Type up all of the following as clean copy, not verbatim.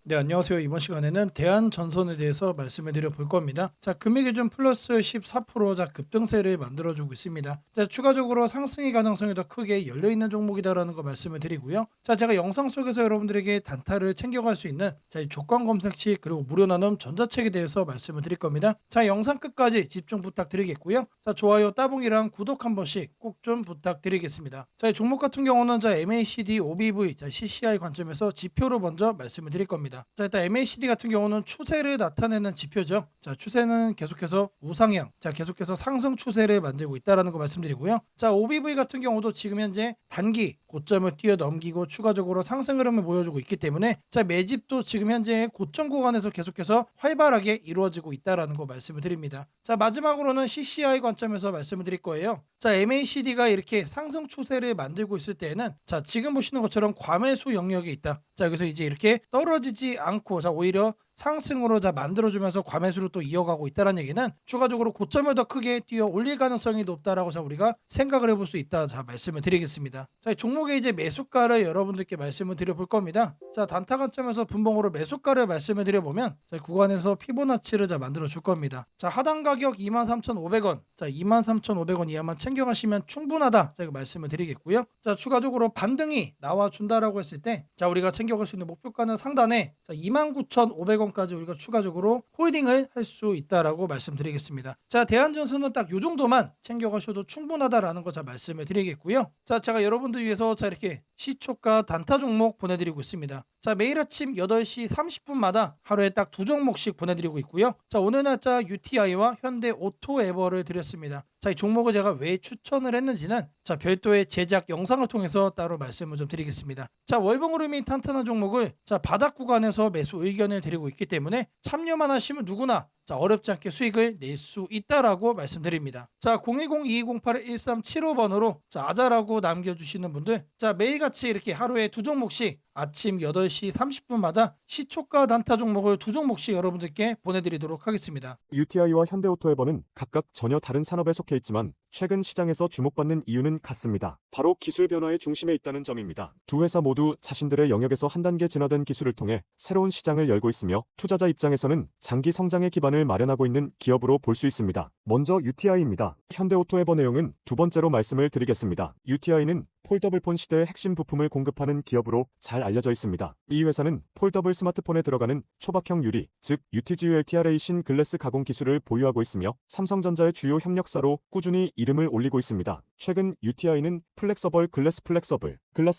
네, 안녕하세요. 이번 시간에는 대한전선에 대해서 말씀을 드려 볼 겁니다. 자, 금일 기준 플러스 14% 자, 급등세를 만들어주고 있습니다. 자, 추가적으로 상승의 가능성이 더 크게 열려있는 종목이다라는 거 말씀을 드리고요. 자, 제가 영상 속에서 여러분들에게 단타를 챙겨갈 수 있는 자, 이 조건 검색 시 그리고 무료 나눔 전자책에 대해서 말씀을 드릴 겁니다. 자, 영상 끝까지 집중 부탁드리겠고요. 자, 좋아요, 따봉이랑 구독 한 번씩 꼭 좀 부탁드리겠습니다. 자, 이 종목 같은 경우는 자, MACD, OBV, 자, CCI 관점에서 지표로 먼저 말씀을 드릴 겁니다. 자, 일단 MACD 같은 경우는 추세를 나타내는 지표죠. 자, 추세는 계속해서 우상향, 자, 계속해서 상승 추세를 만들고 있다라는 거 말씀드리고요. 자, OBV 같은 경우도 지금 현재 단기 고점을 뛰어넘기고 추가적으로 상승 흐름을 보여주고 있기 때문에 자, 매집도 지금 현재 고점 구간에서 계속해서 활발하게 이루어지고 있다라는 거 말씀을 드립니다. 자, 마지막으로는 CCI 관점에서 말씀을 드릴 거예요. 자, MACD가 이렇게 상승 추세를 만들고 있을 때에는 자, 지금 보시는 것처럼 과매수 영역에 있다. 자, 여기서 이제 이렇게 떨어지지 않고 자, 오히려 상승으로 자, 만들어주면서 과매수로 또 이어가고 있다는 얘기는 추가적으로 고점을 더 크게 뛰어 올릴 가능성이 높다라고 자, 우리가 생각을 해볼 수 있다. 자, 말씀을 드리겠습니다. 자, 종목의 이제 매수가를 여러분들께 말씀을 드려볼 겁니다. 자, 단타 관점에서 분봉으로 매수가를 말씀을 드려보면 자, 구간에서 피보나치를 자, 만들어 줄 겁니다. 자, 하단 가격 23,500원, 자, 23,500원 이하만 챙겨가시면 충분하다. 자, 이거 말씀을 드리겠고요. 자, 추가적으로 반등이 나와준다라고 했을 때 자, 우리가 챙겨갈 수 있는 목표가는 상단에 자, 29,500원까지 우리가 추가적으로 홀딩을 할 수 있다라고 말씀드리겠습니다. 자, 대한전선은 딱 요 정도만 챙겨가셔도 충분하다라는 거 자, 말씀을 드리겠고요. 자, 제가 여러분들 위해서 자, 이렇게 시초가 단타 종목 보내드리고 있습니다. 자, 매일 아침 8시 30분마다 하루에 딱 두 종목씩 보내드리고 있고요. 자, 오늘 날짜 UTI와 현대 오토에버를 드렸습니다. 자, 이 종목을 제가 왜 추천을 했는지는 자, 별도의 제작 영상을 통해서 따로 말씀을 좀 드리겠습니다. 자, 월봉 흐름이 탄탄한 종목을 자, 바닥 구간에서 매수 의견을 드리고 있기 때문에 참여만 하시면 누구나 자, 어렵지 않게 수익을 낼 수 있다라고 말씀드립니다. 자, 010-2208-1375번으로 자, 아자라고 남겨주시는 분들 자, 매일같이 이렇게 하루에 두 종목씩 아침 8시 30분마다 시초가 단타 종목을 두 종목씩 여러분들께 보내드리도록 하겠습니다. UTI와 현대오토에버는 각각 전혀 다른 산업에 속해 있지만 최근 시장에서 주목받는 이유는 같습니다. 바로 기술 변화의 중심에 있다는 점입니다. 두 회사 모두 자신들의 영역에서 한 단계 진화된 기술을 통해 새로운 시장을 열고 있으며 투자자 입장에서는 장기 성장의 기반을 마련하고 있는 기업으로 볼 수 있습니다. 먼저 UTI입니다. 현대오토에버 내용은 두 번째로 말씀을 드리겠습니다. UTI는 폴더블폰 시대의 핵심 부품을 공급하는 기업으로 잘 알려져 있습니다. 이 회사는 폴더블 스마트폰에 들어가는 초박형 유리, 즉 UTG-ULTRA 신 글래스 가공 기술을 보유하고 있으며 삼성전자의 주요 협력사로 꾸준히 이름을 올리고 있습니다. 최근 UTI는 플렉서블 글라스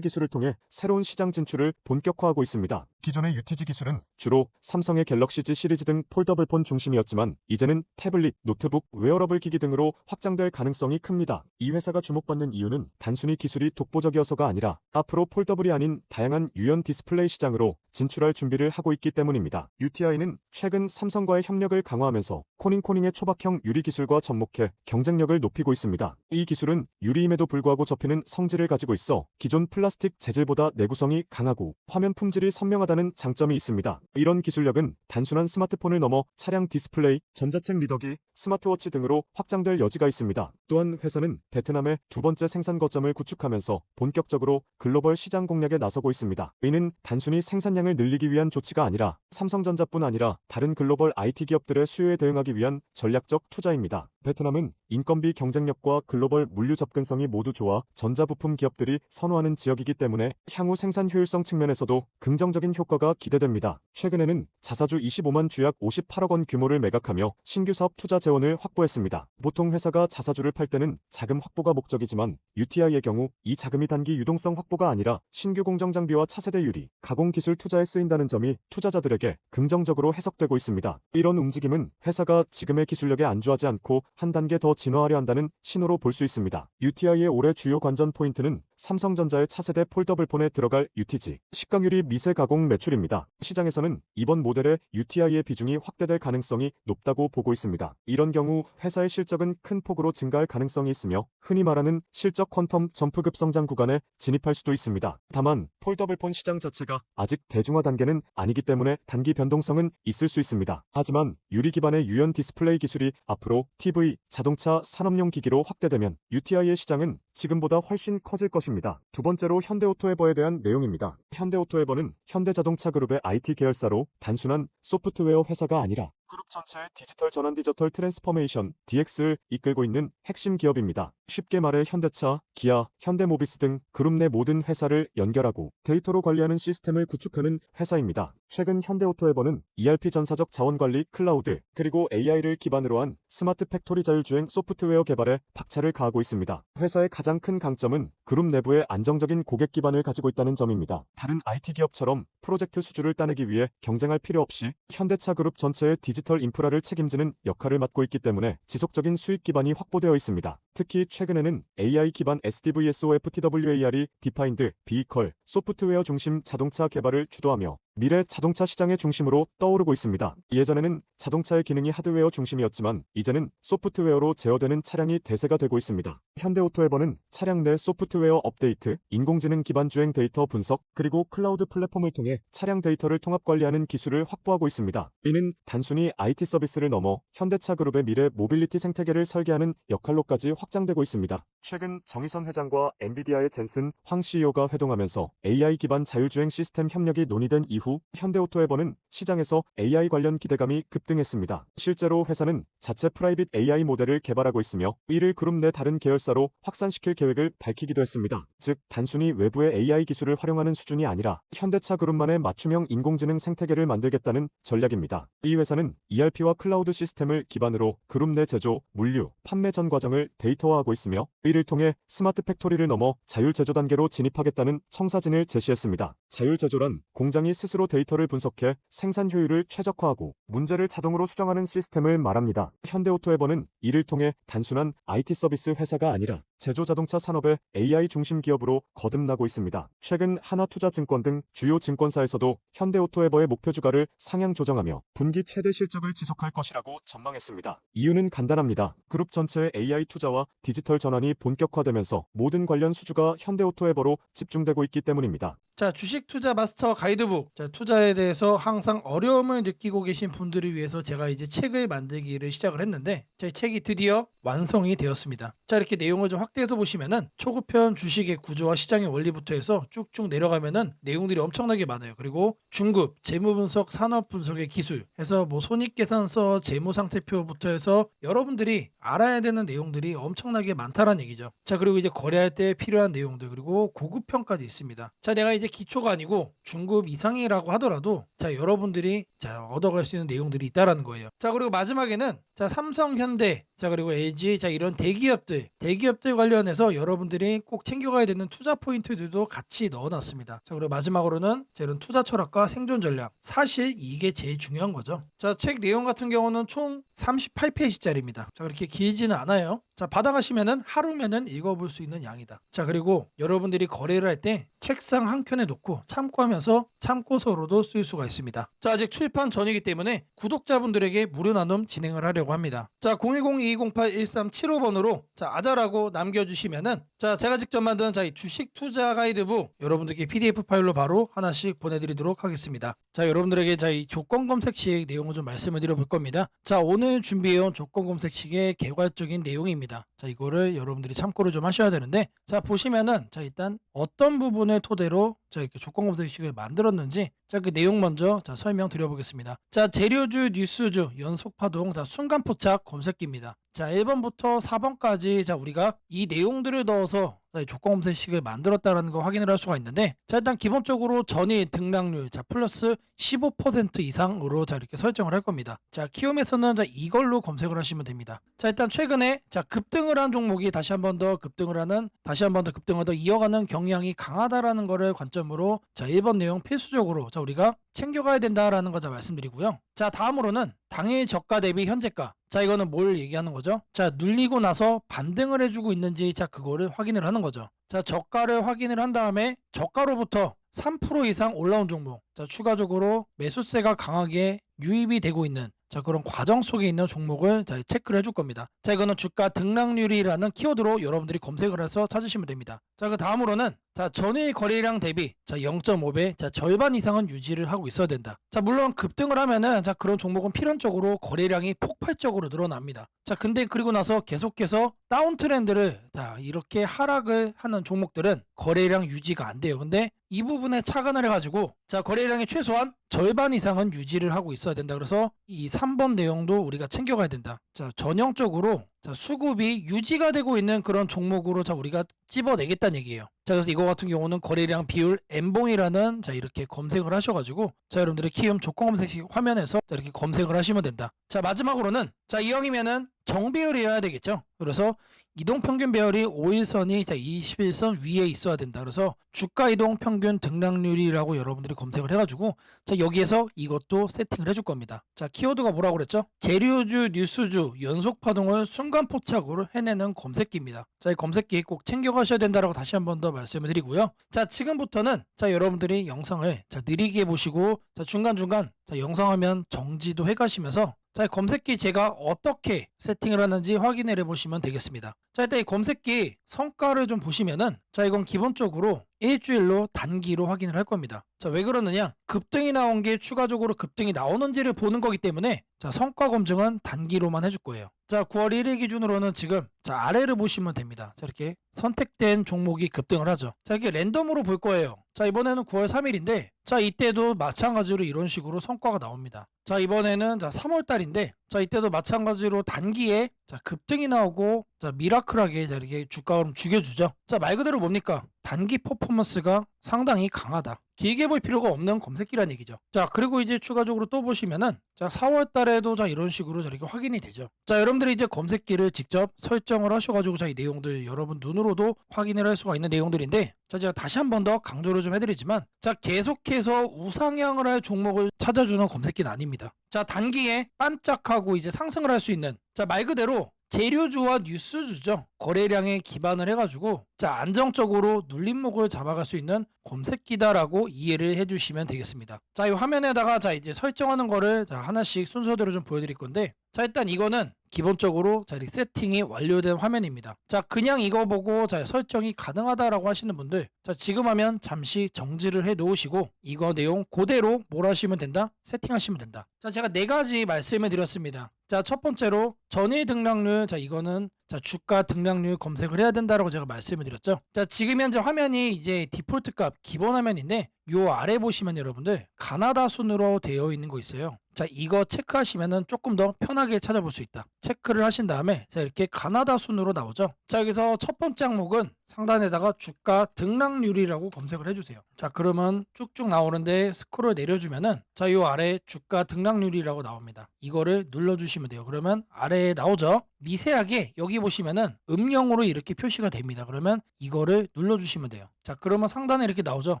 기술을 통해 새로운 시장 진출을 본격화하고 있습니다. 기존의 UTG 기술은 주로 삼성의 갤럭시 Z 시리즈 등 폴더블폰 중심이었지만 이제는 태블릿, 노트북, 웨어러블 기기 등으로 확장될 가능성이 큽니다. 이 회사가 주목받는 이유는 단순히 기술이 독보적이어서가 아니라 앞으로 폴더블이 아닌 다양한 유연 디스플레이 시장으로 진출할 준비를 하고 있기 때문입니다. UTI는 최근 삼성과의 협력을 강화하면서 코닝의 초박형 유리 기술과 접목해 경쟁력을 높이고 있습니다. 이 기술은 유리임에도 불구하고 접히는 성질을 가지고 있어 기존 플라스틱 재질보다 내구성이 강하고 화면 품질이 선명하다는 장점이 있습니다. 이런 기술력은 단순한 스마트폰을 넘어 차량 디스플레이, 전자책 리더기, 스마트워치 등으로 확장될 여지가 있습니다. 또한 회사는 베트남의 두 번째 생산 거점을 구축하면서 본격적으로 글로벌 시장 공략에 나서고 있습니다. 이는 단순히 생산량을 늘리기 위한 조치가 아니라 삼성전자뿐 아니라 다른 글로벌 IT 기업들의 수요에 대응하기 위한 전략적 투자입니다. 베트남은 인건비 경쟁력과 글로벌 물류 접근성이 모두 좋아 전자부품 기업들이 선호하는 지역이기 때문에 향후 생산 효율성 측면에서도 긍정적인 효과가 기대됩니다. 최근에는 자사주 25만 주약 58억 원 규모를 매각하며 신규 사업 투자 재원을 확보했습니다. 보통 회사가 자사주를 팔 때는 자금 확보가 목적이지만 UTI의 경우 이 자금이 단기 유동성 확보가 아니라 신규 공정 장비와 차세대 유리, 가공 기술 투자에 쓰인다는 점이 투자자들에게 긍정적으로 해석되고 있습니다. 이런 움직임은 회사가 지금의 기술력에 안주하지 않고 한 단계 더 진화하려 한다는 신호로 볼 수 있습니다. UTI의 올해 주요 관전 포인트는 삼성전자의 차세대 폴더블폰에 들어갈 UTG, 식강유리 미세 가공 매출입니다. 시장에서는 이번 모델의 UTI의 비중이 확대될 가능성이 높다고 보고 있습니다. 이런 경우 회사의 실적은 큰 폭으로 증가할 가능성이 있으며 흔히 말하는 실적 퀀텀 점프급 급성장 구간에 진입할 수도 있습니다. 다만 폴더블폰 시장 자체가 아직 대중화 단계는 아니기 때문에 단기 변동성은 있을 수 있습니다. 하지만 유리 기반의 유연 디스플레이 기술이 앞으로 TV, 자동차, 산업용 기기로 확대되면 UTI의 시장은 지금보다 훨씬 커질 것입니다. 두 번째로 현대오토에버에 대한 내용입니다. 현대오토에버는 현대자동차 그룹의 IT 계열사로 단순한 소프트웨어 회사가 아니라 그룹 전체의 디지털 전환 디지털 트랜스포메이션 DX를 이끌고 있는 핵심 기업입니다. 쉽게 말해 현대차, 기아, 현대모비스 등 그룹 내 모든 회사를 연결하고 데이터로 관리하는 시스템을 구축하는 회사입니다. 최근 현대오토에버는 ERP 전사적 자원관리 클라우드 그리고 AI를 기반으로 한 스마트 팩토리 자율주행 소프트웨어 개발에 박차를 가하고 있습니다. 회사의 가장 큰 강점은 그룹 내부에 안정적인 고객 기반을 가지고 있다는 점입니다. 다른 IT 기업처럼 프로젝트 수주를 따내기 위해 경쟁할 필요 없이 현대차 그룹 전체의 디지털 인프라를 책임지는 역할을 맡고 있기 때문에 지속적인 수익 기반이 확보되어 있습니다. 특히 최근에는 AI 기반 SDVSOFTWAR이 디파인드 비이컬 소프트웨어 중심 자동차 개발을 주도하며 미래 자동차 시장의 중심으로 떠오르고 있습니다. 예전에는 자동차의 기능이 하드웨어 중심이었지만 이제는 소프트웨어로 제어되는 차량이 대세가 되고 있습니다. 현대오토에버는 차량 내 소프트웨어 업데이트, 인공지능 기반 주행 데이터 분석, 그리고 클라우드 플랫폼을 통해 차량 데이터를 통합 관리하는 기술을 확보하고 있습니다. 이는 단순히 IT 서비스를 넘어 현대차 그룹의 미래 모빌리티 생태계를 설계하는 역할로까지 확장되고 있습니다. 최근 정의선 회장과 엔비디아의 젠슨 황 CEO가 회동하면서 AI 기반 자율주행 시스템 협력이 논의된 이후 현대오토에버는 시장에서 AI 관련 기대감이 급등했습니다. 실제로 회사는 자체 프라이빗 AI 모델을 개발하고 있으며 이를 그룹 내 다른 계열사로 확산시킬 계획을 밝히기도 했습니다. 즉 단순히 외부의 AI 기술을 활용하는 수준이 아니라 현대차 그룹만의 맞춤형 인공지능 생태계를 만들겠다는 전략입니다. 이 회사는 ERP와 클라우드 시스템을 기반으로 그룹 내 제조, 물류, 판매 전 과정을 데이터화하고 있으며 이를 통해 스마트 팩토리를 넘어 자율 제조 단계로 진입하겠다는 청사진을 제시했습니다. 자율 제조란 공장이 스스로 데이터를 분석해 생산 효율을 최적화하고 문제를 자동으로 수정하는 시스템을 말합니다. 현대오토에버는 이를 통해 단순한 IT 서비스 회사가 아니라 제조 자동차 산업의 AI 중심 기업으로 거듭나고 있습니다. 최근 하나투자증권 등 주요 증권사에서도 현대오토에버의 목표 주가를 상향 조정하며 분기 최대 실적을 지속할 것이라고 전망했습니다. 이유는 간단합니다. 그룹 전체의 AI 투자와 디지털 전환이 본격화되면서 모든 관련 수주가 현대오토에버로 집중되고 있기 때문입니다. 자, 주식 투자 마스터 가이드북. 자, 투자에 대해서 항상 어려움을 느끼고 계신 분들을 위해서 제가 이제 책을 만들기를 시작을 했는데 제 책이 드디어 완성이 되었습니다. 자, 이렇게 내용을 좀 확대해서 보시면은 초급편 주식의 구조와 시장의 원리부터 해서 쭉쭉 내려가면은 내용들이 엄청나게 많아요. 그리고 중급, 재무 분석, 산업 분석의 기술 해서 뭐 손익계산서, 재무 상태표부터 해서 여러분들이 알아야 되는 내용들이 엄청나게 많다라는 얘기죠. 자, 그리고 이제 거래할 때 필요한 내용들 그리고 고급편까지 있습니다. 자, 내가 이제 기초가 아니고 중급 이상이라고 하더라도 자, 여러분들이 자, 얻어갈 수 있는 내용들이 있다라는 거예요. 자, 그리고 마지막에는 자, 삼성, 현대, 자, 그리고 LG, 자, 이런 대기업들 관련해서 여러분들이 꼭 챙겨가야 되는 투자 포인트들도 같이 넣어놨습니다. 자, 그리고 마지막으로는 자, 이런 투자 철학과 생존 전략. 사실 이게 제일 중요한 거죠. 자, 책 내용 같은 경우는 총 38페이지짜리입니다. 자, 그렇게 길지는 않아요. 자, 받아가시면은 하루면은 읽어볼 수 있는 양이다. 자, 그리고 여러분들이 거래를 할 때 책상 한 켠에 놓고 참고하면서 참고서로도 쓸 수가 있습니다. 자, 아직 출판 전이기 때문에 구독자분들에게 무료 나눔 진행을 하려고 합니다. 자, 010-2208-1375번으로 자, 아자라고 남겨주시면은 자, 제가 직접 만든 자, 이 주식 투자 가이드북 여러분들께 PDF 파일로 바로 하나씩 보내드리도록 하겠습니다. 자, 여러분들에게 자, 이 조건 검색식 내용을 좀 말씀을 드려볼 겁니다. 자, 오늘 준비해온 조건 검색식의 개괄적인 내용입니다. 자, 이거를 여러분들이 참고를 좀 하셔야 되는데 자, 보시면은 자, 일단 어떤 부분을 토대로 자, 이렇게 조건 검색식을 만들었는지 자, 그 내용 먼저 자, 설명드려보겠습니다. 자, 재료주, 뉴스주, 연속파동, 자, 순간포착 검색기입니다. 자, 1번부터 4번까지 자, 우리가 이 내용들을 넣어서 자, 조건 검색식을 만들었다는 거 확인을 할 수가 있는데 자, 일단 기본적으로 전일 등락률 자, 플러스 15% 이상으로 자, 이렇게 설정을 할 겁니다. 자, 키움에서는 자, 이걸로 검색을 하시면 됩니다. 자, 일단 최근에 자, 급등을 한 종목이 다시 한 번 더 급등을 더 이어가는 경향이 강하다라는 거를 관점으로 자, 1번 내용 필수적으로 자, 우리가 챙겨가야 된다라는 거 자, 말씀드리고요. 자, 다음으로는 당일 저가 대비 현재가. 자, 이거는 뭘 얘기하는 거죠? 자, 눌리고 나서 반등을 해주고 있는지 자, 그거를 확인을 하는 거죠. 자, 저가를 확인을 한 다음에 저가로부터 3% 이상 올라온 종목. 자, 추가적으로 매수세가 강하게 유입이 되고 있는 자, 그런 과정 속에 있는 종목을 자, 체크를 해줄 겁니다. 자, 이거는 주가 등락률이라는 키워드로 여러분들이 검색을 해서 찾으시면 됩니다. 자, 그 다음으로는 자, 전일 거래량 대비 자, 0.5배, 자, 절반 이상은 유지를 하고 있어야 된다. 자, 물론 급등을 하면은 자, 그런 종목은 필연적으로 거래량이 폭발적으로 늘어납니다. 자, 근데 그리고 나서 계속해서 다운 트렌드를 자, 이렇게 하락을 하는 종목들은 거래량 유지가 안 돼요. 근데 이 부분에 착안을 해가지고 자, 거래량의 최소한 절반 이상은 유지를 하고 있어야 된다. 그래서 이 3번 내용도 우리가 챙겨가야 된다. 자, 전형적으로 자, 수급이 유지가 되고 있는 그런 종목으로 자, 우리가 찝어내겠다는 얘기예요. 자, 그래서 이거 같은 경우는 거래량 비율 M봉이라는 자, 이렇게 검색을 하셔가지고 자, 여러분들의 키움 조건 검색식 화면에서 자, 이렇게 검색을 하시면 된다. 자, 마지막으로는 자, 이형이면은 정배열이어야 되겠죠. 그래서 이동평균 배열이 5일선이 자, 21선 위에 있어야 된다. 그래서 주가 이동 평균 등락률이라고 여러분들이 검색을 해가지고 자, 여기에서 이것도 세팅을 해줄 겁니다. 자, 키워드가 뭐라고 그랬죠? 재료주, 뉴스주, 연속 파동을 순간 포착으로 해내는 검색기입니다. 자, 이 검색기 꼭 챙겨가셔야 된다라고 다시 한 번 더 말씀을 드리고요. 자, 지금부터는 자, 여러분들이 영상을 자, 느리게 보시고 자, 중간중간 자, 영상 화면 정지도 해가시면서 자, 검색기 제가 어떻게 세팅을 하는지 확인을 해보시면 되겠습니다. 자, 일단 이 검색기 성과를 좀 보시면은 자, 이건 기본적으로 일주일로 단기로 확인을 할 겁니다. 자, 왜 그러느냐? 급등이 나온 게 추가적으로 급등이 나오는지를 보는 거기 때문에 자, 성과 검증은 단기로만 해줄 거예요. 자, 9월 1일 기준으로는 지금 자, 아래를 보시면 됩니다. 자, 이렇게 선택된 종목이 급등을 하죠. 자, 이렇게 랜덤으로 볼 거예요. 자, 이번에는 9월 3일인데 자, 이때도 마찬가지로 이런 식으로 성과가 나옵니다. 자, 이번에는 자, 3월 달인데 자, 이때도 마찬가지로 단기에 자, 급등이 나오고 자, 미라클하게 자, 이렇게 주가를 죽여주죠. 자, 말 그대로 뭡니까? 단기 퍼포먼스가 상당히 강하다. 길게 볼 필요가 없는 검색기란 얘기죠. 자, 그리고 이제 추가적으로 또 보시면은 자, 4월 달에도 자, 이런 식으로 자, 이렇게 확인이 되죠. 자, 여러분들이 이제 검색기를 직접 설정을 하셔가지고 자, 이 내용들 여러분 눈으로도 확인을 할 수가 있는 내용들인데 자, 제가 다시 한 번 더 강조를 좀 해드리지만 자, 계속해서 우상향을 할 종목을 찾아주는 검색기는 아닙니다. 자, 단기에 반짝하고 이제 상승을 할 수 있는 자, 말 그대로 재료주와 뉴스주죠. 거래량에 기반을 해가지고 자, 안정적으로 눌림목을 잡아갈 수 있는 검색기다라고 이해를 해주시면 되겠습니다. 자, 이 화면에다가 자, 이제 설정하는 거를 자, 하나씩 순서대로 좀 보여드릴 건데 자, 일단 이거는 기본적으로 자, 이렇게 세팅이 완료된 화면입니다. 자, 그냥 이거 보고 자, 설정이 가능하다라고 하시는 분들 자, 지금 하면 잠시 정지를 해 놓으시고 이거 내용 그대로 뭘 하시면 된다? 세팅하시면 된다. 자, 제가 네 가지 말씀을 드렸습니다. 자, 첫 번째로 전일 등락률 자, 이거는 자, 주가 등락률 검색을 해야 된다라고 제가 말씀을 드렸죠. 자, 지금 현재 화면이 이제 디폴트 값 기본 화면인데 요 아래 보시면 여러분들 가나다 순으로 되어 있는 거 있어요. 자, 이거 체크하시면은 조금 더 편하게 찾아볼 수 있다. 체크를 하신 다음에 자, 이렇게 가나다 순으로 나오죠. 자, 여기서 첫 번째 항목은 상단에다가 주가 등락률이라고 검색을 해주세요. 자, 그러면 쭉쭉 나오는데 스크롤 내려주면은 자, 요 아래 주가 등락률이라고 나옵니다. 이거를 눌러주시면 돼요. 그러면 아래에 나오죠. 미세하게 여기 보시면은 음영으로 이렇게 표시가 됩니다. 그러면 이거를 눌러주시면 돼요. 자, 그러면 상단에 이렇게 나오죠.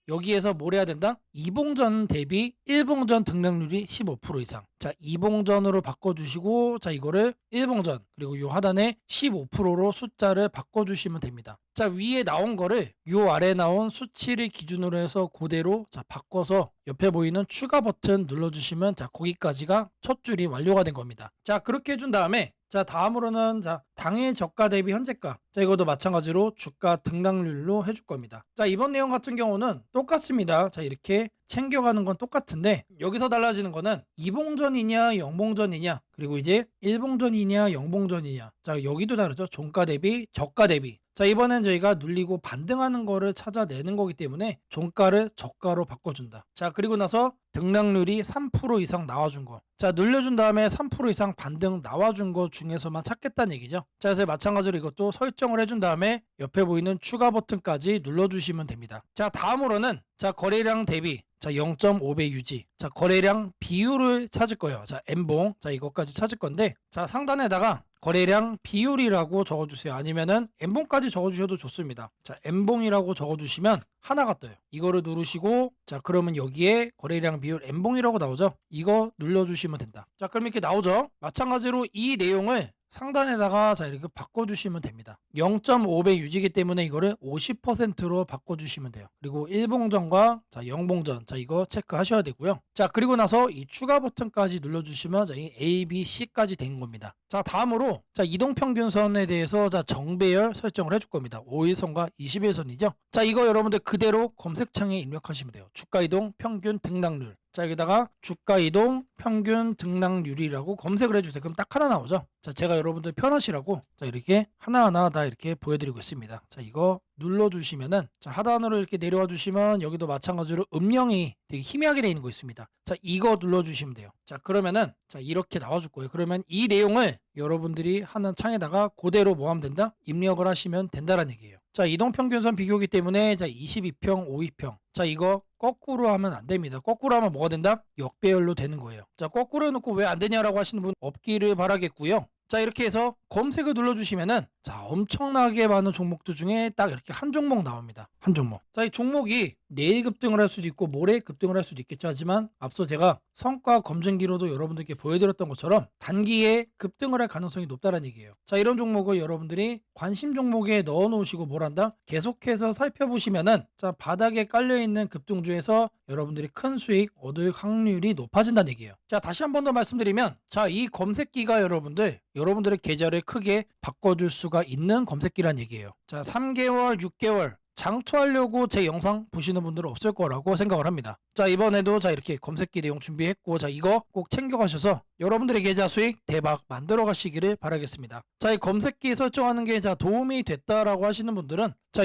여기에서 뭘 해야 된다? 이봉전 대비 일봉전 등락률이 15% 이상. 자, 이봉전으로 바꿔주시고 자, 이거를 일봉전 그리고 요 하단에 15%로 숫자를 바꿔주시면 됩니다. 자, 위에 나온 거를 요 아래 나온 수치를 기준으로 해서 그대로 자, 바꿔서 옆에 보이는 추가 버튼 눌러주시면 자, 거기까지가 첫 줄이 완료가 된 겁니다. 자, 그렇게 해준 다음에 자, 다음으로는 자, 당일 저가 대비 현재가. 자, 이것도 마찬가지로 주가 등락률로 해줄 겁니다. 자, 이번 내용 같은 경우는 똑같습니다. 자, 이렇게 챙겨가는 건 똑같은데 여기서 달라지는 거는 이봉전이냐 영봉전이냐 그리고 이제 일봉전이냐 영봉전이냐. 자, 여기도 다르죠. 종가 대비 저가 대비. 자, 이번엔 저희가 눌리고 반등하는 거를 찾아내는 거기 때문에 종가를 저가로 바꿔준다. 자, 그리고 나서 등락률이 3% 이상 나와준 거. 자, 눌려준 다음에 3% 이상 반등 나와준 거 중에서만 찾겠다는 얘기죠. 자, 그래서 마찬가지로 이것도 설정을 해준 다음에 옆에 보이는 추가 버튼까지 눌러주시면 됩니다. 자, 다음으로는 자, 거래량 대비 자, 0.5배 유지. 자, 거래량 비율을 찾을 거예요. 자, M봉. 자, 이것까지 찾을 건데 자, 상단에다가 거래량 비율이라고 적어주세요. 아니면은 M봉까지 적어주셔도 좋습니다. 자, M봉이라고 적어주시면 하나가 떠요. 이거를 누르시고 자, 그러면 여기에 거래량 비율 M봉이라고 나오죠. 이거 눌러주시면 된다. 자, 그럼 이렇게 나오죠. 마찬가지로 이 내용을 상단에다가 자 이렇게 바꿔주시면 됩니다. 0.5배 유지기 때문에 이거를 50%로 바꿔주시면 돼요. 그리고 1봉전과 자 0봉전 자 이거 체크하셔야 되고요. 자 그리고 나서 이 추가 버튼까지 눌러주시면 자 이 A, B, C까지 된 겁니다. 자 다음으로 자 이동평균선에 대해서 자 정배열 설정을 해줄 겁니다. 5일선과 20일선이죠. 자 이거 여러분들 그대로 검색창에 입력하시면 돼요. 주가 이동 평균 등락률. 자 여기다가 주가 이동 평균 등락률이라고 검색을 해주세요. 그럼 딱 하나 나오죠. 자 제가 여러분들 편하시라고 자 이렇게 하나하나 다 이렇게 보여드리고 있습니다. 자 이거 눌러주시면은 자 하단으로 이렇게 내려와 주시면 여기도 마찬가지로 음영이 되게 희미하게 되어 있는 거 있습니다. 자 이거 눌러주시면 돼요. 자 그러면은 자 이렇게 나와줄 거예요. 그러면 이 내용을 여러분들이 하는 창에다가 그대로 뭐 하면 된다? 입력을 하시면 된다라는 얘기예요. 자 이동평균선 비교기 때문에 자 22평 5위평 자 이거 거꾸로 하면 안 됩니다. 거꾸로 하면 뭐가 된다? 역배열로 되는 거예요. 자 거꾸로 해놓고 왜 안 되냐라고 하시는 분 없기를 바라겠고요. 자 이렇게 해서 검색을 눌러주시면은 자 엄청나게 많은 종목들 중에 딱 이렇게 한 종목 나옵니다. 한 종목. 자 이 종목이 내일 급등을 할 수도 있고 모레 급등을 할 수도 있겠죠. 하지만 앞서 제가 성과 검증기로도 여러분들께 보여드렸던 것처럼 단기에 급등을 할 가능성이 높다는 얘기예요. 자 이런 종목을 여러분들이 관심 종목에 넣어 놓으시고 뭘 한다? 계속해서 살펴보시면은 자 바닥에 깔려있는 급등주에서 여러분들이 큰 수익 얻을 확률이 높아진다는 얘기예요. 자 다시 한 번 더 말씀드리면 자 이 검색기가 여러분들의 계좌를 크게 바꿔줄 수가 있는 검색기란 얘기예요. 자 3개월 6개월 장투하려고 제 영상 보시는 분들은 없을 거라고 생각을 합니다. 자 이번에도 자 이렇게 검색기 내용 준비했고 자 이거 꼭 챙겨가셔서 여러분들의 계좌 수익 대박 만들어 가시기를 바라겠습니다. 자 이 검색기 설정하는 게 자 도움이 됐다라고 하시는 분들은 자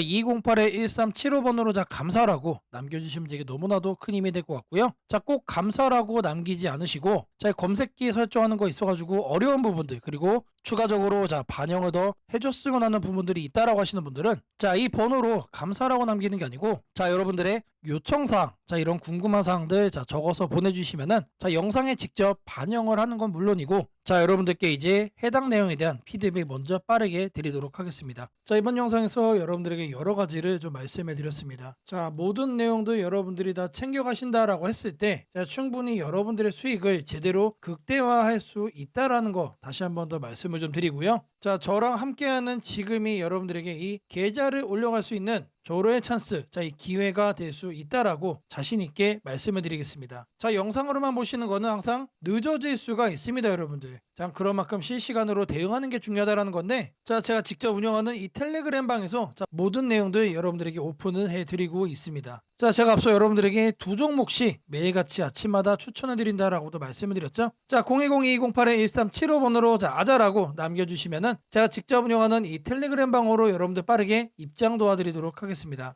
208-1375번으로 자 감사라고 남겨주시면 되게 너무나도 큰 힘이 될 것 같고요. 자 꼭 감사라고 남기지 않으시고 자 검색기 설정하는 거 있어가지고 어려운 부분들 그리고 추가적으로 자 반영을 더 해줬으면 하는 부분들이 있다라고 하시는 분들은 자 이 번호로 감사라고 남기는 게 아니고 자 여러분들의 요청사항 자 이런 궁금한 사항들 자 적어서 보내주시면은 자 영상에 직접 반영을 하는 건 물론이고 자 여러분들께 이제 해당 내용에 대한 피드백 먼저 빠르게 드리도록 하겠습니다. 자 이번 영상에서 여러분들에게 여러 가지를 좀 말씀해 드렸습니다. 자 모든 내용들 여러분들이 다 챙겨 가신다라고 했을 때 자, 충분히 여러분들의 수익을 제대로 극대화할 수 있다라는 거 다시 한 번 더 말씀을 좀 드리고요. 자 저랑 함께하는 지금이 여러분들에게 이 계좌를 올려갈 수 있는 조로의 찬스, 자 이 기회가 될 수 있다라고 자신 있게 말씀을 드리겠습니다. 자 영상으로만 보시는 거는 항상 늦어질 수가 있습니다, 여러분들. 자 그런 만큼 실시간으로 대응하는 게 중요하다라는 건데, 자 제가 직접 운영하는 이 텔레그램 방에서 자 모든 내용들 여러분들에게 오픈을 해드리고 있습니다. 자 제가 앞서 여러분들에게 두 종목씩 매일같이 아침마다 추천을 드린다라고도 말씀을 드렸죠. 자 010-208-1375번으로 자 아자라고 남겨주시면은 제가 직접 운영하는 이 텔레그램 방으로 여러분들 빠르게 입장 도와드리도록 하겠습니다.